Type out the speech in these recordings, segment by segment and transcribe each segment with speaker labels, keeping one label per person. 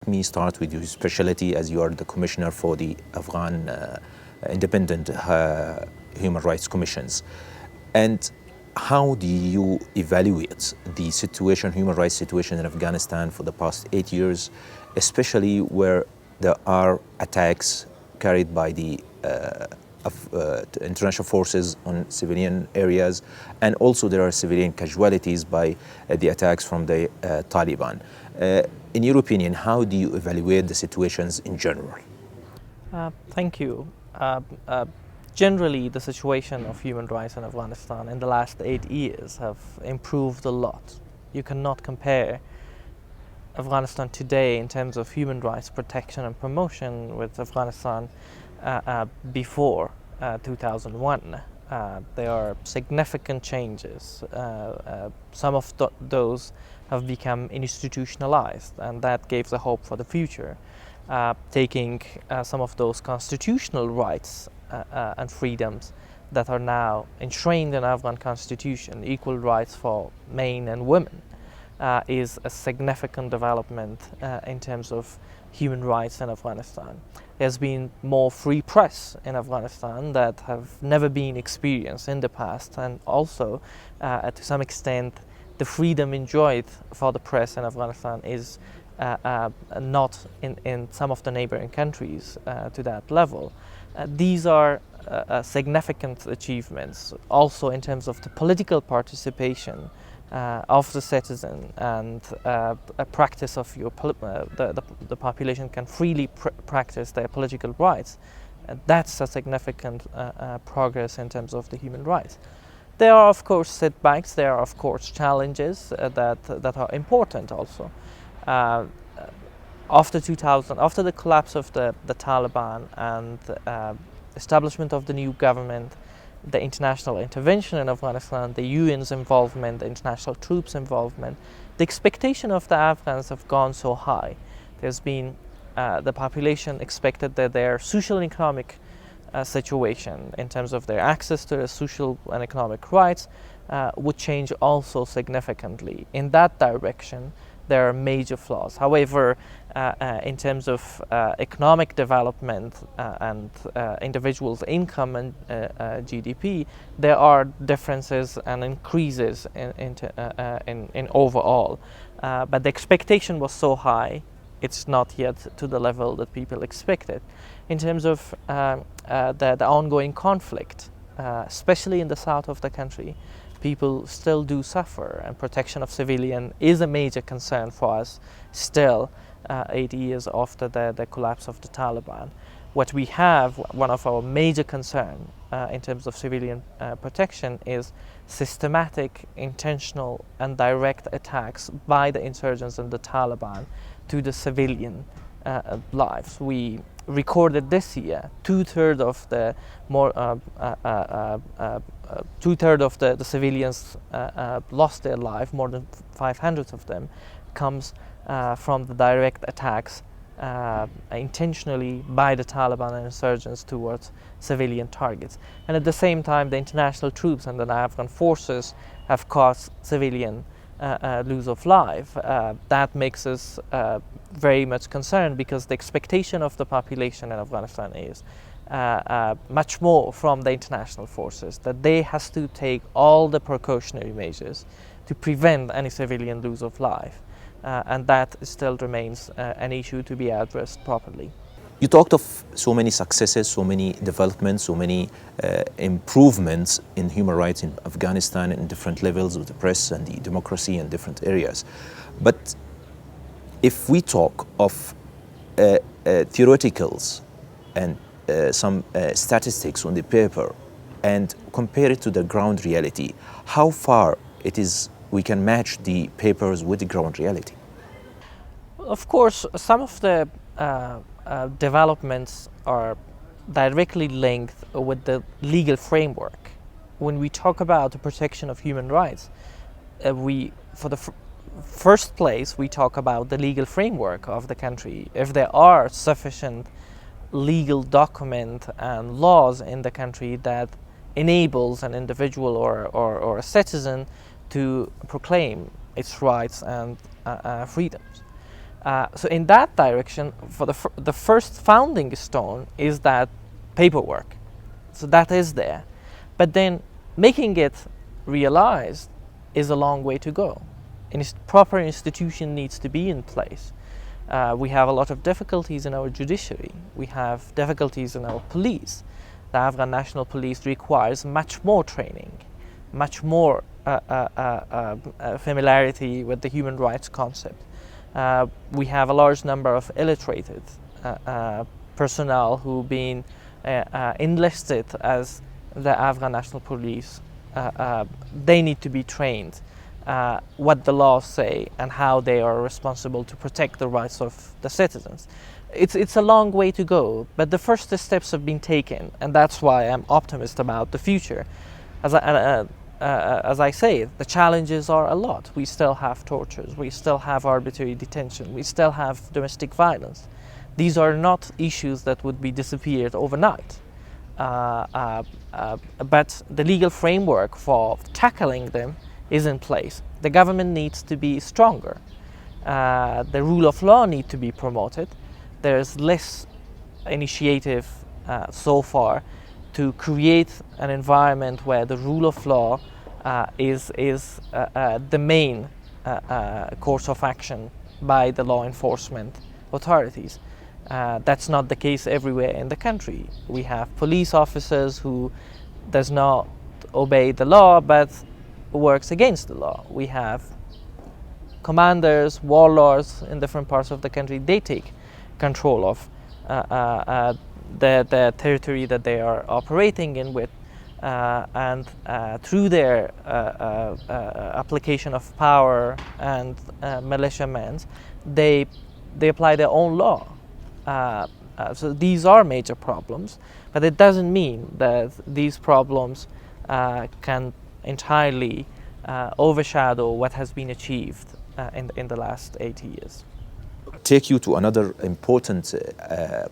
Speaker 1: me start with your specialty, as you are the commissioner for the Afghan independent human rights commissions. And how do you evaluate the situation, human rights situation in Afghanistan for the past 8 years, especially where there are attacks carried by the international forces on civilian areas, and also there are civilian casualties by the attacks from the Taliban. In your opinion, how do you evaluate the situations in general?
Speaker 2: Thank you. Generally, the situation of human rights in Afghanistan in the last 8 years have improved a lot. You cannot compare Afghanistan today in terms of human rights protection and promotion with Afghanistan before 2001. There are significant changes. Some of those have become institutionalized, and that gives a hope for the future. Taking some of those constitutional rights and freedoms that are now enshrined in Afghan constitution, equal rights for men and women, is a significant development in terms of human rights in Afghanistan. There's been more free press in Afghanistan that have never been experienced in the past, and also to some extent the freedom enjoyed for the press in Afghanistan is not in some of the neighboring countries to that level. These are significant achievements also in terms of the political participation of the citizen, and a practice of the population can freely practice their political rights. That's a significant progress in terms of the human rights. There are of course setbacks, there are of course challenges that are important also. After the collapse of the Taliban and establishment of the new government, the international intervention in Afghanistan, the UN's involvement, the international troops' involvement, the expectation of the Afghans have gone so high. There's been the population expected that their social and economic situation in terms of their access to their social and economic rights would change also significantly. In that direction, there are major flaws. However, in terms of economic development and individuals' income and GDP, there are differences and increases in overall. But the expectation was so high, it's not yet to the level that people expected. In terms of the ongoing conflict, especially in the south of the country, people still do suffer, and protection of civilian is a major concern for us still 8 years after the collapse of the Taliban. What we have, one of our major concerns in terms of civilian protection, is systematic, intentional and direct attacks by the insurgents and the Taliban to the civilian lives. We recorded this year two-thirds of the civilians lost their life. More than 500 of them comes from the direct attacks intentionally by the Taliban and insurgents towards civilian targets. And at the same time, the international troops and the Afghan forces have caused civilian lose of life. That makes us very much concerned, because the expectation of the population in Afghanistan is much more from the international forces, that they has to take all the precautionary measures to prevent any civilian lose of life, and that still remains an issue to be addressed properly.
Speaker 1: You talked of so many successes, so many developments, so many improvements in human rights in Afghanistan in different levels with the press and the democracy in different areas. But if we talk of theoreticals and some statistics on the paper and compare it to the ground reality, how far it is we can match the papers with the ground reality?
Speaker 2: Of course, some of the developments are directly linked with the legal framework. When we talk about the protection of human rights, for the first place, we talk about the legal framework of the country. If there are sufficient legal document and laws in the country that enables an individual or a citizen to proclaim its rights and freedoms. So in that direction, for the first founding stone is that paperwork. So that is there. But then making it realized is a long way to go. Proper institution needs to be in place. We have a lot of difficulties in our judiciary. We have difficulties in our police. The Afghan National Police requires much more training, much more familiarity with the human rights concept. We have a large number of illiterated personnel who've been enlisted as the Afghan National Police. They need to be trained what the laws say and how they are responsible to protect the rights of the citizens. It's a long way to go, but the first steps have been taken, and that's why I'm optimistic about the future. As I say, the challenges are a lot. We still have tortures, we still have arbitrary detention, we still have domestic violence. These are not issues that would be disappeared overnight. But the legal framework for tackling them is in place. The government needs to be stronger. The rule of law needs to be promoted. There's less initiative so far to create an environment where the rule of law is the main course of action by the law enforcement authorities. That's not the case everywhere in the country. We have police officers who does not obey the law but works against the law. We have commanders, warlords in different parts of the country. They take control of the territory that they are operating in with, and through their application of power and militiamen, they apply their own law. So these are major problems, but it doesn't mean that these problems can entirely overshadow what has been achieved in the last 80 years.
Speaker 1: Take you to another important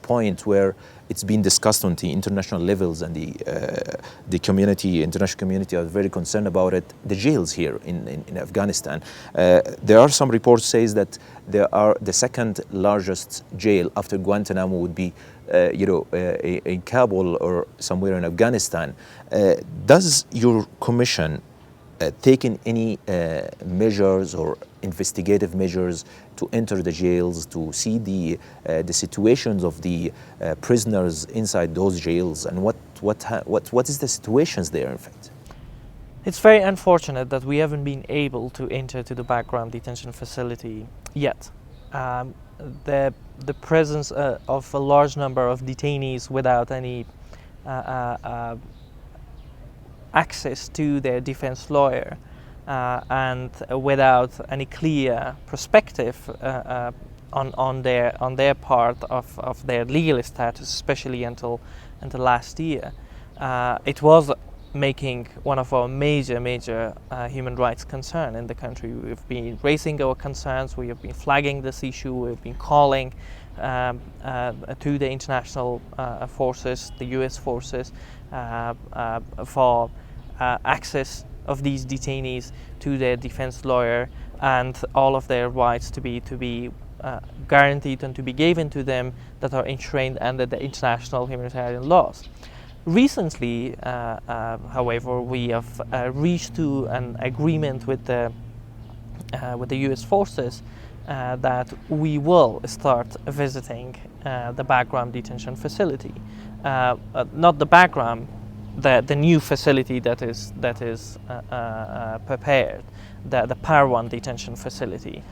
Speaker 1: point where it's been discussed on the international levels, and the community, international community, are very concerned about it. The jails here in Afghanistan. There are some reports says that there are the second largest jail after Guantanamo would be, in Kabul or somewhere in Afghanistan. Does your commission taken any measures or investigative measures to enter the jails to see the situations of the prisoners inside those jails, and what is the situations there in fact?
Speaker 2: It's very unfortunate that we haven't been able to enter to the background detention facility yet. The presence of a large number of detainees without any access to their defense lawyer and without any clear perspective on their part of their legal status, especially until last year, it was making one of our major human rights concern in the country. We've been raising our concerns, we have been flagging this issue, we've been calling to the international forces, the US forces, for access of these detainees to their defense lawyer and all of their rights to be guaranteed and to be given to them that are enshrined under the international humanitarian laws. Recently, however, we have reached to an agreement with the US forces that we will start visiting the background detention facility. Not the background, the new facility that is prepared, the Parwan detention facility.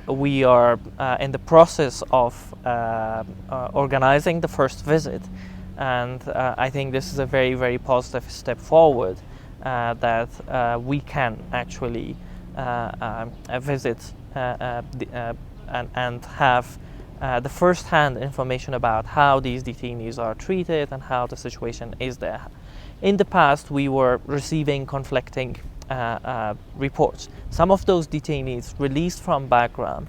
Speaker 2: We are in the process of organizing the first visit, and I think this is a very positive step forward, that we can actually visit and have the first-hand information about how these detainees are treated and how the situation is there. In the past, we were receiving conflicting reports. Some of those detainees released from Bagram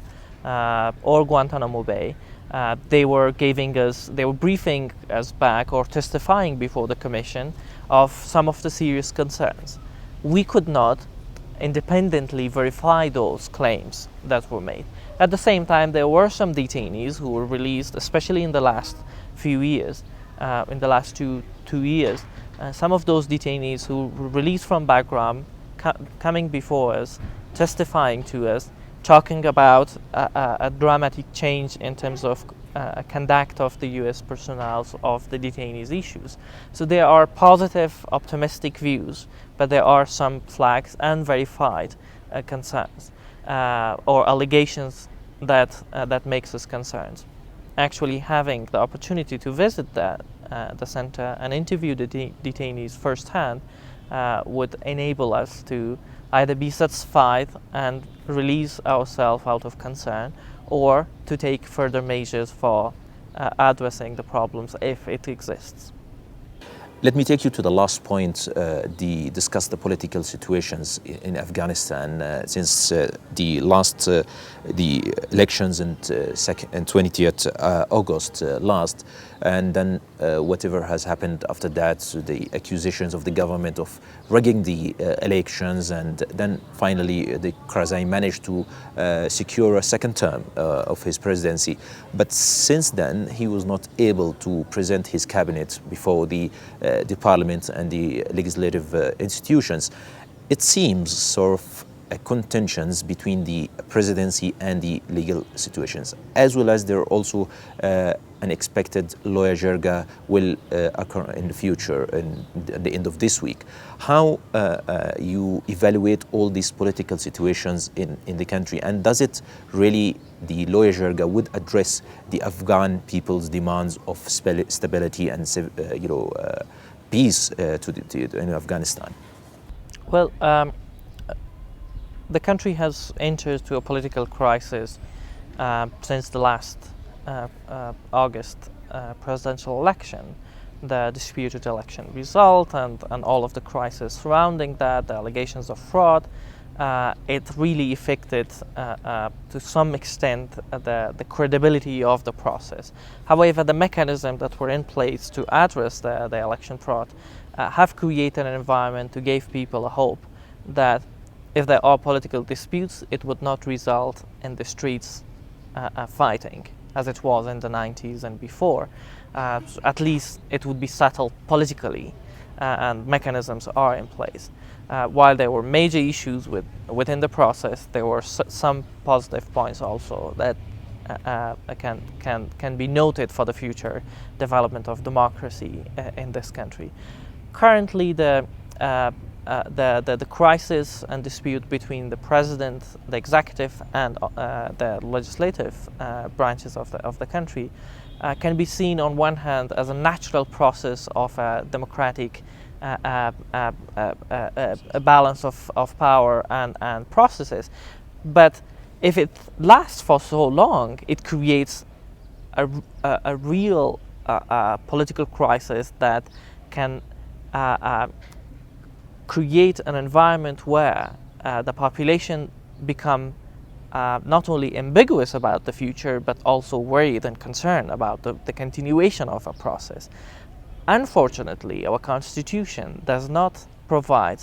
Speaker 2: or Guantanamo Bay, they were briefing us back or testifying before the commission of some of the serious concerns. We could not independently verify those claims that were made. At the same time, there were some detainees who were released, especially in the last few years, in the last two years. Some of those detainees who were released from Bagram, coming before us, testifying to us, talking about a dramatic change in terms of conduct of the U.S. personnel of the detainees' issues. So there are positive, optimistic views, but there are some flags and verified concerns or allegations that makes us concerned. Actually, having the opportunity to visit the center and interview the detainees firsthand would enable us to either be satisfied and release ourselves out of concern, or to take further measures for addressing the problems if it exists.
Speaker 1: Let me take you to the last point, discuss the political situations in Afghanistan since the elections and 20th August last, and then whatever has happened after that, so the accusations of the government of rigging the elections, and then finally the Karzai managed to secure a second term of his presidency. But since then, he was not able to present his cabinet before the parliament and the legislative institutions. It seems sort of a contentions between the presidency and the legal situations, as well as there are also an expected lawyer jirga will occur in the future, at the end of this week. How you evaluate all these political situations in the country, and does it really, the lawyer jirga would address the Afghan people's demands of stability and peace in Afghanistan?
Speaker 2: Well, the country has entered to a political crisis since the last August presidential election, the disputed election result, and all of the crisis surrounding that, the allegations of fraud. It really affected, to some extent, the credibility of the process. However, the mechanisms that were in place to address the election fraud have created an environment to give people a hope that if there are political disputes, it would not result in the streets fighting, as it was in the 90s and before. At least it would be settled politically, and mechanisms are in place. While there were major issues within the process, there were some positive points also that can be noted for the future development of democracy in this country. Currently, the crisis and dispute between the president, the executive, and the legislative branches of the country can be seen on one hand as a natural process of a democratic a balance of power and processes. But if it lasts for so long, it creates a real political crisis that can create an environment where the population become not only ambiguous about the future, but also worried and concerned about the continuation of a process. Unfortunately, our constitution does not provide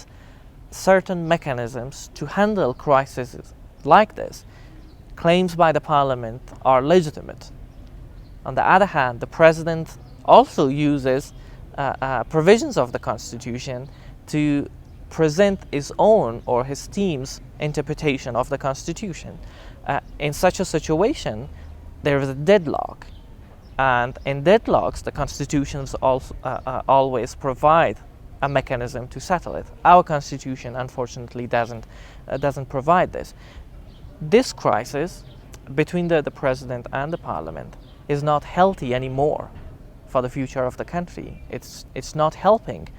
Speaker 2: certain mechanisms to handle crises like this. Claims by the parliament are legitimate. On the other hand, the president also uses provisions of the constitution to present his own or his team's interpretation of the constitution. In such a situation, there is a deadlock. And in deadlocks, the constitutions also always provide a mechanism to settle it. Our constitution, unfortunately, doesn't provide this. This crisis between the president and the parliament is not healthy anymore for the future of the country. It's not helping,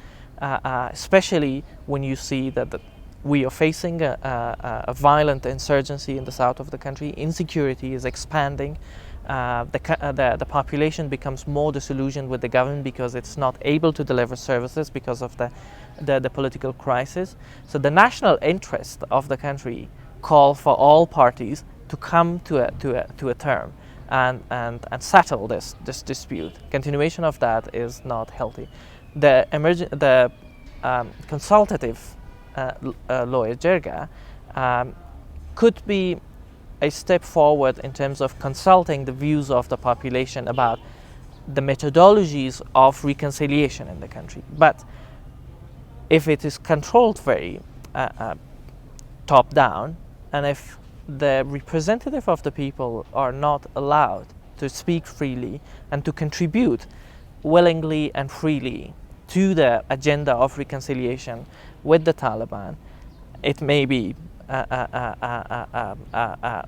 Speaker 2: especially when you see that we are facing a violent insurgency in the south of the country. Insecurity is expanding. The population becomes more disillusioned with the government because it's not able to deliver services because of the political crisis. So the national interest of the country call for all parties to come to a term and settle this dispute. Continuation of that is not healthy. The consultative lawyer jirga could be a step forward in terms of consulting the views of the population about the methodologies of reconciliation in the country. But if it is controlled very top down, and if the representative of the people are not allowed to speak freely and to contribute willingly and freely to the agenda of reconciliation with the Taliban, it may be a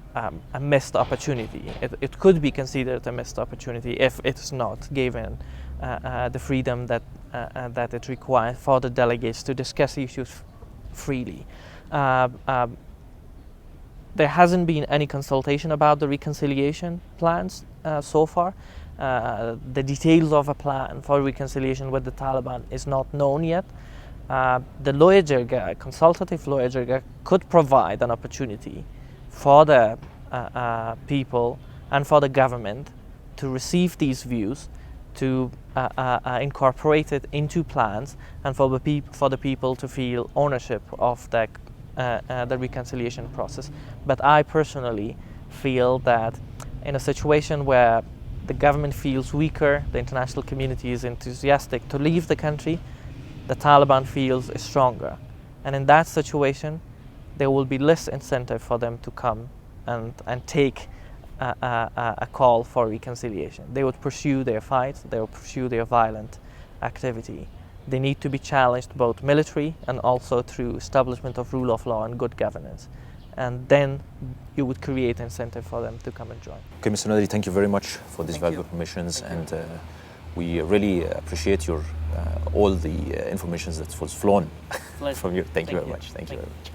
Speaker 2: missed opportunity. It could be considered a missed opportunity if it is not given the freedom that it requires for the delegates to discuss issues freely. There hasn't been any consultation about the reconciliation plans so far. The details of a plan for reconciliation with the Taliban is not known yet. The lawyer jirga, consultative lawyer jirga, could provide an opportunity for the people and for the government to receive these views, to incorporate it into plans, and for the people to feel ownership of the reconciliation process. But I personally feel that in a situation where the government feels weaker, the international community is enthusiastic to leave the country, the Taliban feels stronger. And in that situation, there will be less incentive for them to come and take a call for reconciliation. They would pursue their fight, they would pursue their violent activity. They need to be challenged both military and also through establishment of rule of law and good governance. And then you would create incentive for them to come and join.
Speaker 1: Okay, Mr. Nadari, thank you very much for these valuable informations, and we really appreciate your all the information that was flown from you. Thank you very much. Thank you very much.